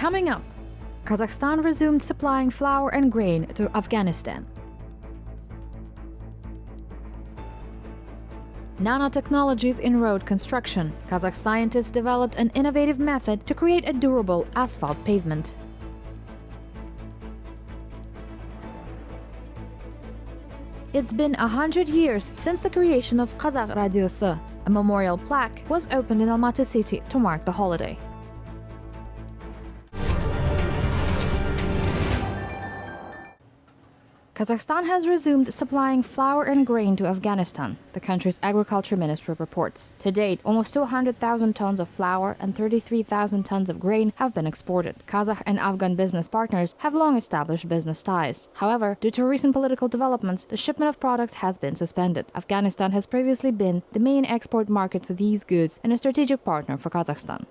Coming up, Kazakhstan resumed supplying flour and grain to Afghanistan. Nanotechnologies in road construction. Kazakh scientists developed an innovative method to create a durable asphalt pavement. It's been 100 years since the creation of Qazaq Radiosy. A memorial plaque was opened in Almaty city to mark the holiday. Kazakhstan has resumed supplying flour and grain to Afghanistan, the country's agriculture ministry reports. To date, almost 200,000 tons of flour and 33,000 tons of grain have been exported. Kazakh and Afghan business partners have long established business ties. However, due to recent political developments, the shipment of products has been suspended. Afghanistan has previously been the main export market for these goods and a strategic partner for Kazakhstan.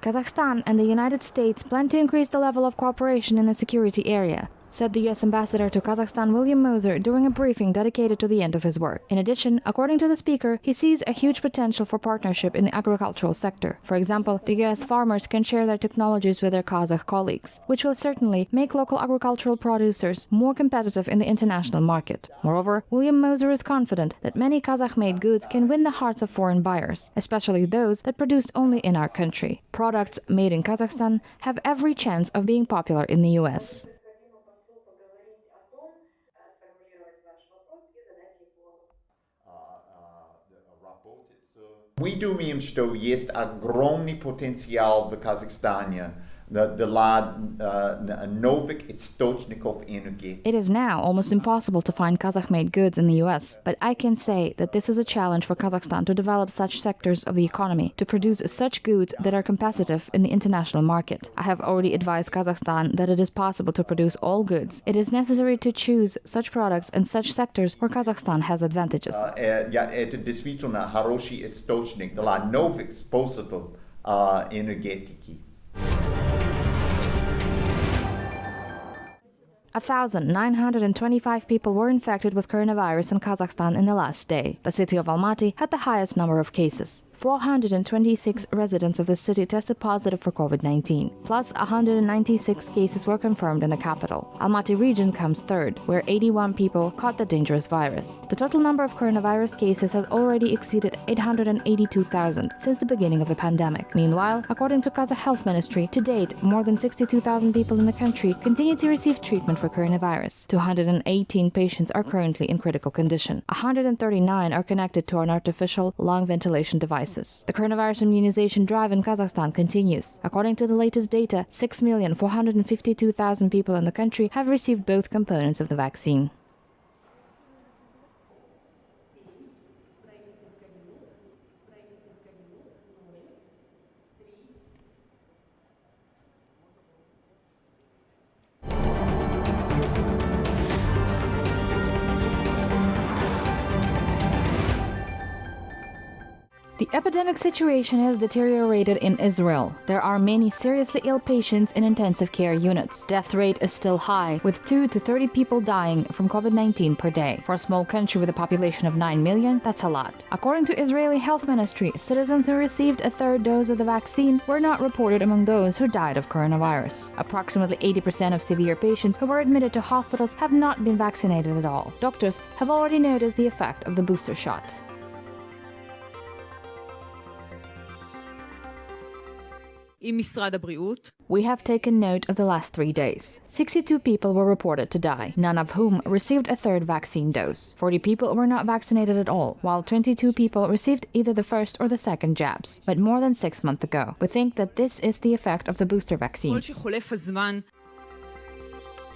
Kazakhstan and the United States plan to increase the level of cooperation in the security area, said the U.S. ambassador to Kazakhstan William Moser during a briefing dedicated to the end of his work. In addition, according to the speaker, he sees a huge potential for partnership in the agricultural sector. For example, the U.S. farmers can share their technologies with their Kazakh colleagues, which will certainly make local agricultural producers more competitive in the international market. Moreover, William Moser is confident that many Kazakh-made goods can win the hearts of foreign buyers, especially those that produced only in our country. Products made in Kazakhstan have every chance of being popular in the U.S. Мы думаем, что есть огромный потенциал в Казахстане для новых источников энергии. It is now almost impossible to find Kazakh-made goods in the US, but I can say that this is a challenge for Kazakhstan to develop such sectors of the economy, to produce such goods that are competitive in the international market. I have already advised Kazakhstan that it is possible to produce all goods. It is necessary to choose such products and such sectors where Kazakhstan has advantages. Это действительно хороший источник для новых способов энергетики. 1,925 people were infected with coronavirus in Kazakhstan in the last day. The city of Almaty had the highest number of cases. 426 residents of the city tested positive for COVID-19, plus 196 cases were confirmed in the capital. Almaty region comes third, where 81 people caught the dangerous virus. The total number of coronavirus cases has already exceeded 882,000 since the beginning of the pandemic. Meanwhile, according to Kazakh Health Ministry, to date, more than 62,000 people in the country continue to receive treatment for coronavirus. 218 patients are currently in critical condition. 139 are connected to an artificial lung ventilation device. The coronavirus immunization drive in Kazakhstan continues. According to the latest data, 6,452,000 people in the country have received both components of the vaccine. The epidemic situation has deteriorated in Israel. There are many seriously ill patients in intensive care units. Death rate is still high, with 2 to 30 people dying from COVID-19 per day. For a small country with a population of 9 million, that's a lot. According to Israeli Health Ministry, citizens who received a third dose of the vaccine were not reported among those who died of coronavirus. Approximately 80% of severe patients who were admitted to hospitals have not been vaccinated at all. Doctors have already noticed the effect of the booster shot. We have taken note of the last 3 days. 62 people were reported to die, none of whom received a third vaccine dose. 40 people were not vaccinated at all, while 22 people received either the first or the second jabs, but more than 6 months ago. We think that this is the effect of the booster vaccines.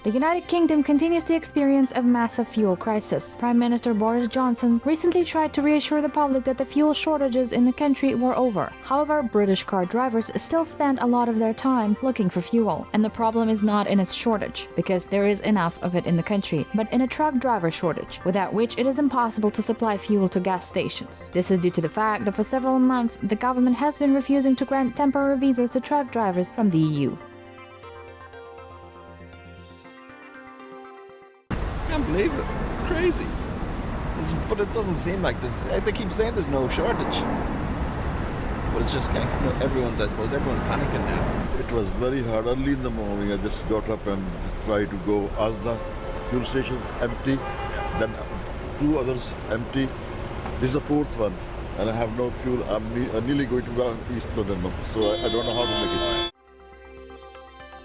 The United Kingdom continues to experience a massive fuel crisis. Prime Minister Boris Johnson recently tried to reassure the public that the fuel shortages in the country were over. However, British car drivers still spend a lot of their time looking for fuel. And the problem is not in its shortage, because there is enough of it in the country, but in a truck driver shortage, without which it is impossible to supply fuel to gas stations. This is due to the fact that for several months, the government has been refusing to grant temporary visas to truck drivers from the EU. can't believe it. It's crazy. But it doesn't seem like this. They keep saying there's no shortage. But it's just everyone's panicking now. It was very hard. Early in the morning, I just got up and tried to go Астында, fuel station empty, then 2 others empty. This is the 4th one, and I have no fuel. I'm nearly going to East London now, so I don't know how to make it.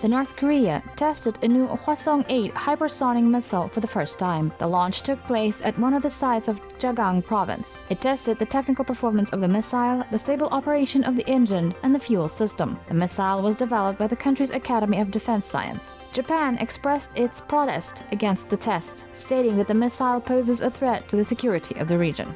The North Korea tested a new Hwasong-8 hypersonic missile for the first time. The launch took place at one of the sites of Jagang province. It tested the technical performance of the missile, the stable operation of the engine, and the fuel system. The missile was developed by the country's Academy of Defense Science. Japan expressed its protest against the test, stating that the missile poses a threat to the security of the region.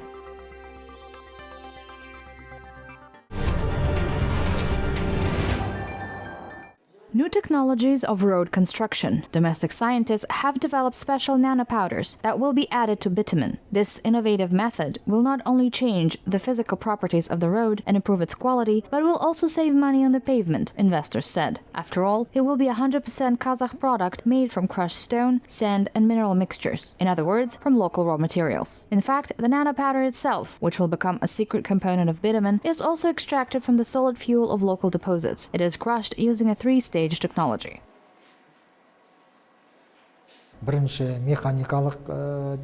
New technologies of road construction. Domestic scientists have developed special nanopowders that will be added to bitumen. This innovative method will not only change the physical properties of the road and improve its quality, but will also save money on the pavement, investors said. After all, it will be a 100% Kazakh product made from crushed stone, sand, and mineral mixtures. In other words, from local raw materials. In fact, the nanopowder itself, which will become a secret component of bitumen, is also extracted from the solid fuel of local deposits. It is crushed using a 3-stage technology. Бірінші механикалық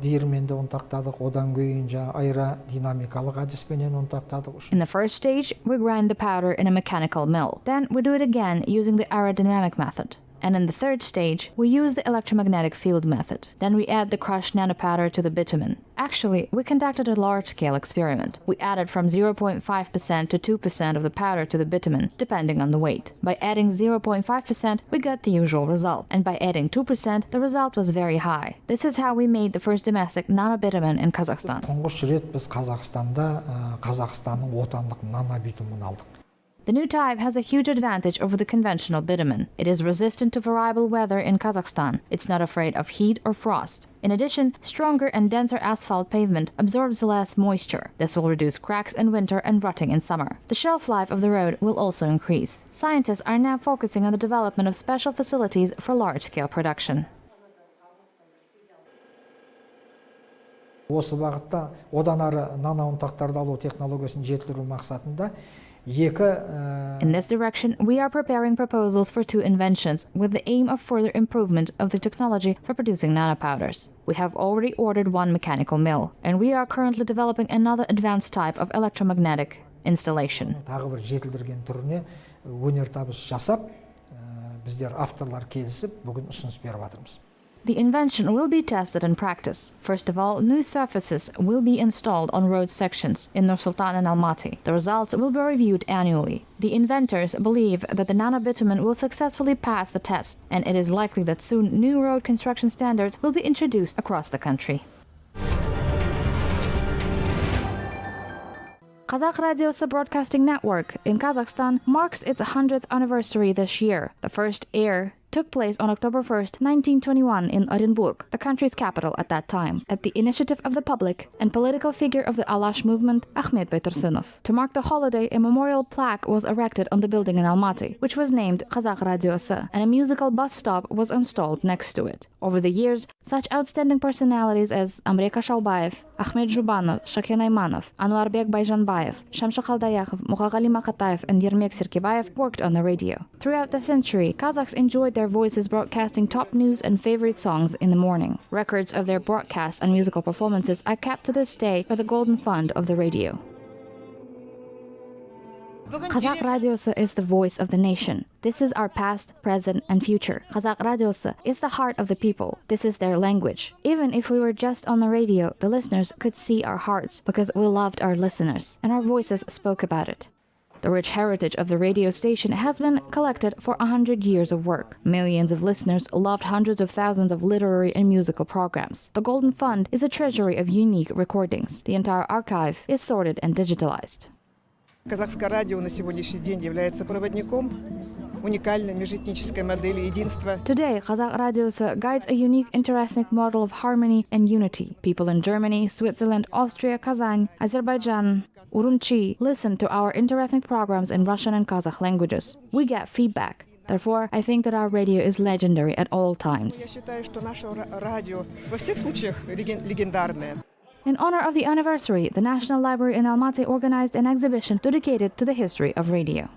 диірменді ұнтақтадық, одан кейін аэродинамикалық әдіспенен ұнтақтадық. In the first stage, we grind the powder in a mechanical mill. Then we do it again using the aerodynamic method. And in the third stage, we use the electromagnetic field method. Then we add the crushed nanopowder to the bitumen. Actually, we conducted a large-scale experiment. We added from 0.5% to 2% of the powder to the bitumen, depending on the weight. By adding 0.5%, we got the usual result. And by adding 2%, the result was very high. This is how we made the first domestic nanobitumen in Kazakhstan. Тұңғыш рет біз Қазақстанда Қазақстанның отандық нанобитумын алдық. The new type has a huge advantage over the conventional bitumen. It is resistant to variable weather in Kazakhstan. It's not afraid of heat or frost. In addition, stronger and denser asphalt pavement absorbs less moisture. This will reduce cracks in winter and rutting in summer. The shelf life of the road will also increase. Scientists are now focusing on the development of special facilities for large-scale production. Осы бағытта одан ары наноунтақтарды алу технологиясын жетілдіру мақсатында In this direction, we are preparing proposals for 2 inventions with the aim of further improvement of the technology for producing nanopowders. We have already ordered 1 mechanical mill, and we are currently developing another advanced type of electromagnetic installation. Тағы бір жетілдірген түріне өнертабыс жасап, біздер авторлар келісіп, бүгін ұсыныс беріп жатырмыз. The invention will be tested in practice. First of all, new surfaces will be installed on road sections in Nur-Sultan and Almaty. The results will be reviewed annually. The inventors believe that the nanobitumen will successfully pass the test, and it is likely that soon new road construction standards will be introduced across the country. Qazaq Radiosy broadcasting network in Kazakhstan marks its 100th anniversary this year. The first air took place on October 1st, 1921 in Orenburg, the country's capital at that time, at the initiative of the public and political figure of the Alash movement, Ahmet Baytursunov. To mark the holiday, a memorial plaque was erected on the building in Almaty, which was named Qazaq Radiosy, and a musical bus stop was installed next to it. Over the years, such outstanding personalities as Amreka Shaulbayev, Ahmet Zhubanov, Shaken Aymanov, Anwarbek Bayjanbayev, Shamsha Khaldayakhov, Muqagali Makatayev, and Yermek Sirkibayev worked on the radio. Throughout the century, Kazakhs enjoyed their voices broadcasting top news and favorite songs in the morning. Records of their broadcasts and musical performances are kept to this day by the Golden Fund of the radio. Qazaq Radiosy is the voice of the nation. This is our past, present, and future. Qazaq Radiosy is the heart of the people. This is their language. Even if we were just on the radio, the listeners could see our hearts because we loved our listeners, and our voices spoke about it. The rich heritage of the radio station has been collected for 100 years of work. Millions of listeners loved hundreds of thousands of literary and musical programs. The Golden Fund is a treasury of unique recordings. The entire archive is sorted and digitalized. Казахское радио на сегодняшний день является проводником уникальной межэтнической модели единства. Today, Qazaq Radiosy guides a unique interethnic model of harmony and unity. People in Germany, Switzerland, Austria, Kazan, Azerbaijan, Urumqi listen to our interethnic programs in Russian and Kazakh languages. We get feedback. Therefore, I think that our radio is legendary at all Я times. считаю, что наше радио во всех случаях легендарное. In honor of the anniversary, the National Library in Almaty organized an exhibition dedicated to the history of radio.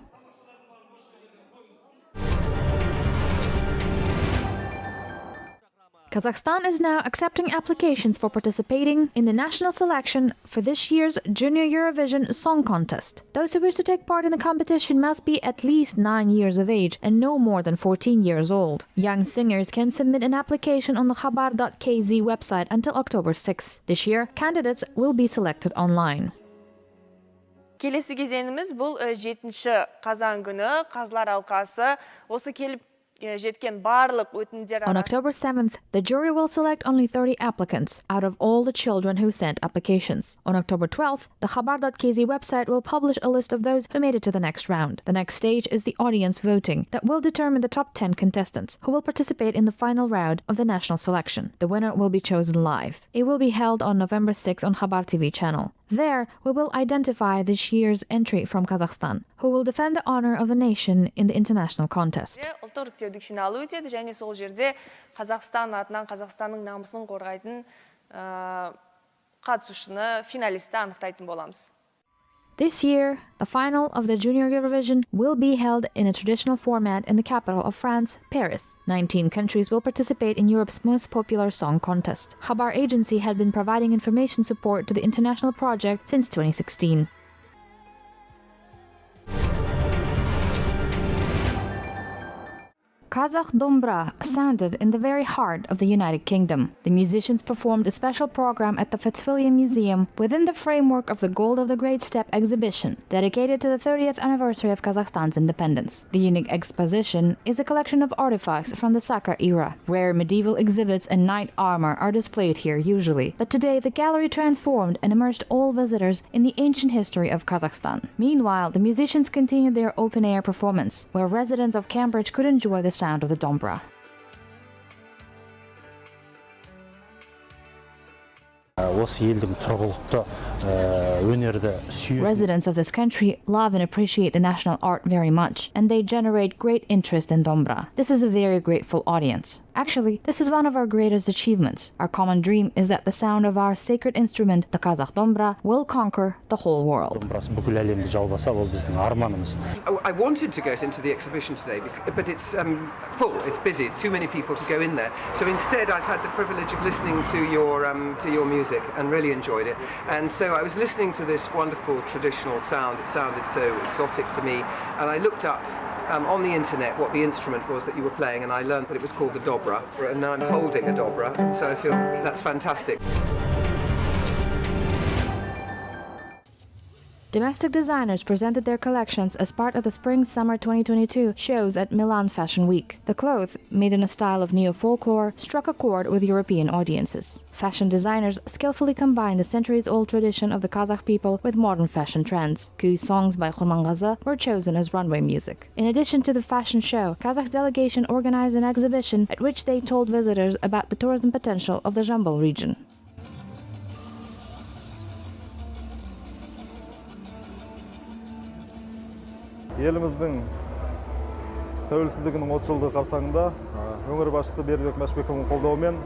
Kazakhstan is now accepting applications for participating in the national selection for this year's Junior Eurovision Song Contest. Those who wish to take part in the competition must be at least 9 years of age and no more than 14 years old. Young singers can submit an application on the khabar.kz website until October 6th. This year, candidates will be selected online. Келесі кезеңіміз бұл 7-ші қазан күні қазылар алқасы осы келіп жеткен барлық өтінімдер On October 7th, the jury will select only 30 applicants out of all the children who sent applications. On October 12th, the khabar.kz website will publish a list of those who made it to the next round. The next stage is the audience voting that will determine the top 10 contestants who will participate in the final round of the national selection. The winner will be chosen live. It will be held on November 6th on Khabar TV channel. There, we will identify this year's entry from Kazakhstan, who will defend the honor of the nation in the international contest. Ұлттық іріктеудің финалы өтеді және сол жерде Қазақстан атынан Қазақстанның намысын қорғайтын қатысушыны, финалисті анықтайтын боламыз. This year, the final of the Junior Eurovision will be held in a traditional format in the capital of France, Paris. 19 countries will participate in Europe's most popular song contest. Khabar agency had been providing information support to the international project since 2016. Kazakh Dombra sounded in the very heart of the United Kingdom. The musicians performed a special program at the Fatfilia Museum within the framework of the Gold of the Great Steppe exhibition, dedicated to the 30th anniversary of Kazakhstan's independence. The unique exposition is a collection of artifacts from the Saka era. Rare medieval exhibits and knight armor are displayed here usually, but today the gallery transformed and immersed all visitors in the ancient history of Kazakhstan. Meanwhile, the musicians continued their open-air performance, where residents of Cambridge could enjoy the sound of the dombra. Residents of this country love and appreciate the national art very much, and they generate great interest in dombra. This is a very grateful audience. Actually, this is one of our greatest achievements. Our common dream is that the sound of our sacred instrument, the Kazakh dombra, will conquer the whole world. I wanted to go into the exhibition today, but it's full, it's busy, it's too many people to go in there. So instead I've had the privilege of listening to your music and really enjoyed it. And so I was listening to this wonderful traditional sound. It sounded so exotic to me. And I looked up on the internet what the instrument was that you were playing, and I learned that it was called the dobra. And now I'm holding a dobra, so I feel that's fantastic. Domestic designers presented their collections as part of the Spring-Summer 2022 shows at Milan Fashion Week. The clothes, made in a style of neo-folklore, struck a chord with European audiences. Fashion designers skillfully combined the centuries-old tradition of the Kazakh people with modern fashion trends. Kuy songs by Kurmangaza were chosen as runway music. In addition to the fashion show, Kazakh delegation organized an exhibition at which they told visitors about the tourism potential of the Jambal region. Еліміздің тәуелсіздігінің 30 жылдығы қарсаңында өңір басшысы Бердібек Мәшбековтың қолдауымен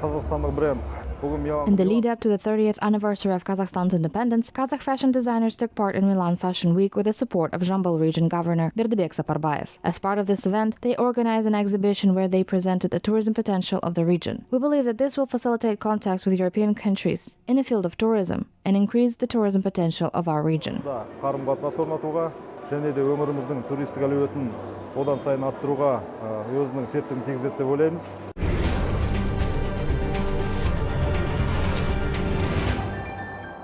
қазақстандық бренд In the lead-up to the 30th anniversary of Kazakhstan's independence, Kazakh fashion designers took part in Milan Fashion Week with the support of Jambal region governor Berdibek Saparbayev. As part of this event, they organized an exhibition where they presented the tourism potential of the region. We believe that this will facilitate contacts with European countries in the field of tourism and increase the tourism potential of our region. және де өңіріміздің туристік әлеуетін одан сайын арттыруға өзінің септігін тигізеді деп ойлаймыз.